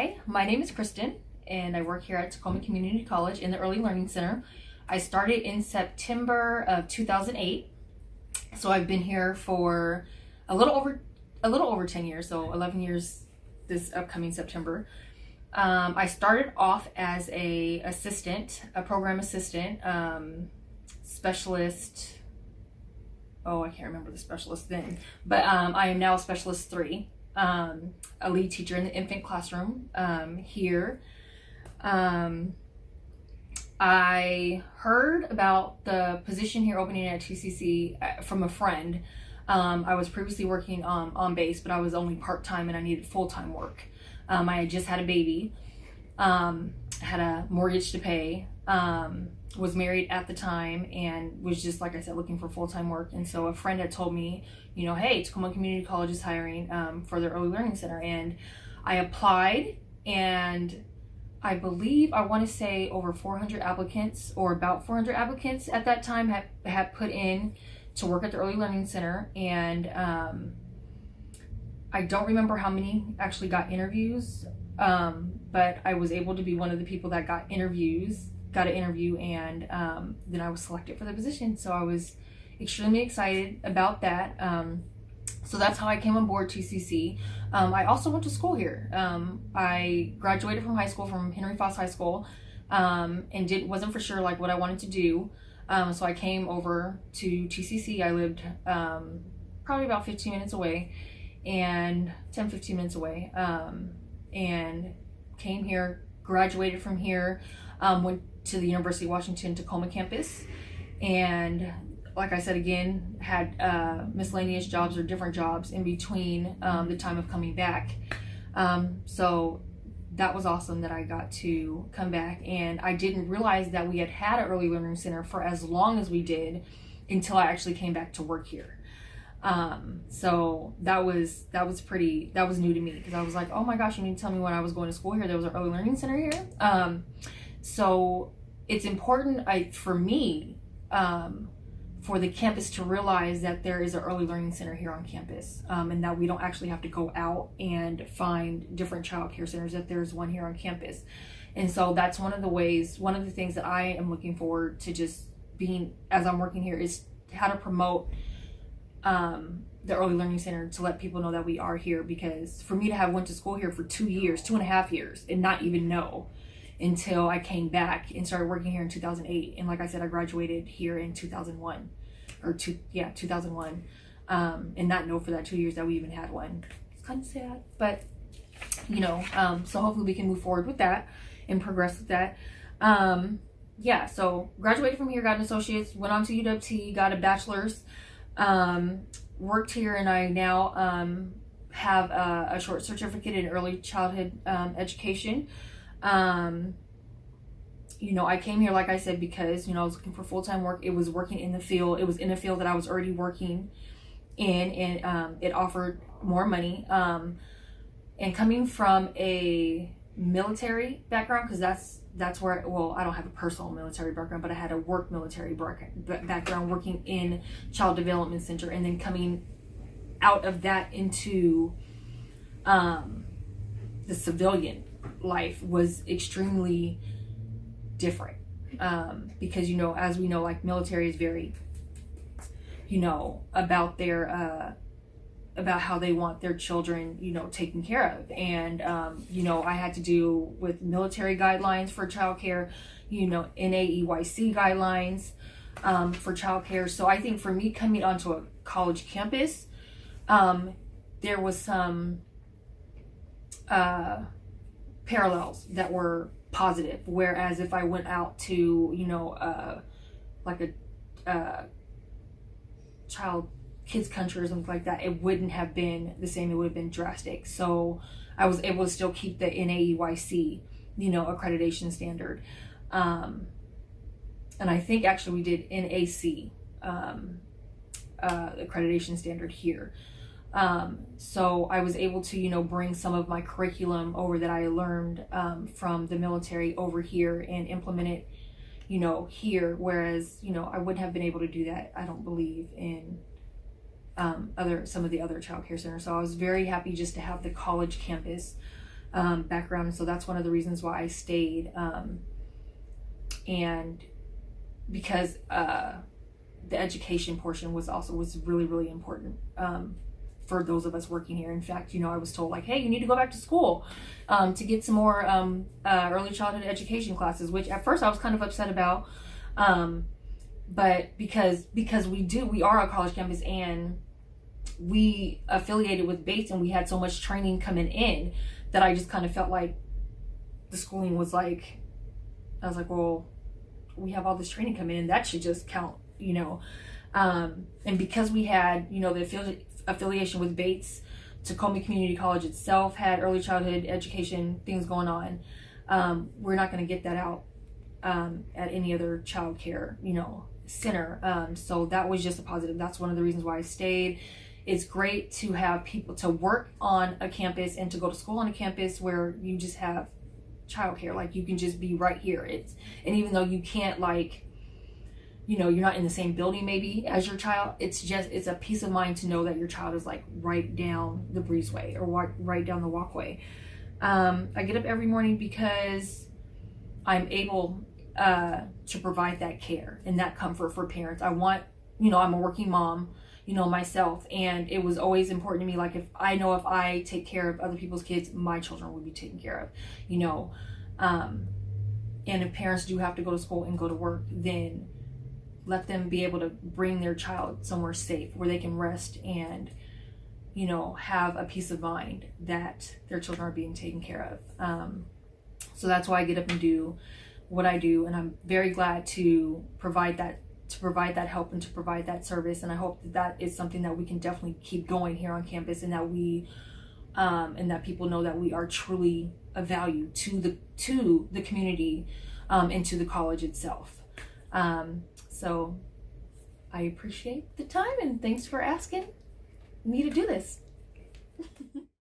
Hi, my name is Kristen, and I work here at Tacoma Community College in the Early Learning Center. I started in September of 2008, so I've been here for a little over 10 years, so 11 years this upcoming September. I started off as a program assistant, specialist. Oh, I can't remember the specialist then, but I am now a specialist 3. A lead teacher in the infant classroom here. I heard about the position here opening at TCC from a friend. I was previously working on base, but I was only part-time and I needed full-time work. I had just had a baby, had a mortgage to pay, was married at the time, and was just, like I said, looking for full-time work. And so a friend had told me, hey, Tacoma Community College is hiring for their Early Learning Center. And I applied, and I believe, I want to say over 400 applicants, or about 400 applicants at that time had put in to work at the Early Learning Center. And I don't remember how many actually got interviews, but I was able to be one of the people that got an interview, and then I was selected for the position. So I was extremely excited about that. So that's how I came on board TCC. I also went to school here. I graduated from high school, from Henry Foss High School, and wasn't for sure like what I wanted to do. So I came over to TCC. I lived probably about 15 minutes away, and 10-15 minutes away, and came here, graduated from here, went to the University of Washington Tacoma campus, and like I said again, had miscellaneous jobs or different jobs in between the time of coming back. So that was awesome that I got to come back, and I didn't realize that we had an Early Learning Center for as long as we did until I actually came back to work here. So that was new to me, because I was like, oh my gosh, you need to tell me when I was going to school here there was an Early Learning Center here. So it's important for me for the campus to realize that there is an Early Learning Center here on campus, and that we don't actually have to go out and find different child care centers, that there's one here on campus. And so that's one of the things that I am looking forward to just being, as I'm working here, is how to promote the Early Learning Center, to let people know that we are here. Because for me to have went to school here for 2.5 years, and not even know until I came back and started working here in 2008. And like I said, I graduated here in 2001, and not know for that 2 years that we even had one. It's kind of sad, but so hopefully we can move forward with that and progress with that. So graduated from here, got an associate's, went on to UWT, got a bachelor's, worked here, and I now have a short certificate in early childhood education. I came here, like I said, because I was looking for full-time work. It was working in the field. It was in a field that I was already working in, and it offered more money. And coming from a military background, because that's where, I don't have a personal military background, but I had a work military background working in child development center, and then coming out of that into the civilian life was extremely different, because as we know, like, military is very about their about how they want their children taken care of. And I had to deal with military guidelines for childcare, NAEYC guidelines for childcare. So I think for me, coming onto a college campus, there was some parallels that were positive, whereas if I went out to like a kids country or something like that, it wouldn't have been the same. It would have been drastic. So I was able to still keep the NAEYC accreditation standard, and I think actually we did NAC accreditation standard here. So I was able to, bring some of my curriculum over that I learned from the military over here and implement it, here. Whereas, I wouldn't have been able to do that, I don't believe, in some of the other child care centers. So I was very happy just to have the college campus background. And so that's one of the reasons why I stayed. And because the education portion was really, really important for those of us working here. In fact, I was told like, hey, you need to go back to school to get some more early childhood education classes, which at first I was kind of upset about. But because we are a college campus and we affiliated with Bates and we had so much training coming in that I just kind of felt like the schooling was like, I was like, well, we have all this training coming in, that should just count, and because we had, the affiliation with Bates, Tacoma Community College itself had early childhood education things going on. We're not going to get that out at any other child care, center. So that was just a positive. That's one of the reasons why I stayed. It's great to have people to work on a campus and to go to school on a campus where you just have childcare. Like you can just be right here. And even though you can't you're not in the same building maybe as your child, it's a peace of mind to know that your child is like right down the breezeway or right down the walkway. I get up every morning because I'm able to provide that care and that comfort for parents. I'm a working mom, myself, and it was always important to me, like if I take care of other people's kids, my children will be taken care of, and if parents do have to go to school and go to work, then let them be able to bring their child somewhere safe where they can rest and have a peace of mind that their children are being taken care of. So that's why I get up and do what I do, and I'm very glad to provide that help and to provide that service. And I hope that is something that we can definitely keep going here on campus, and that we and that people know that we are truly of value to the community and to the college itself. So I appreciate the time, and thanks for asking me to do this.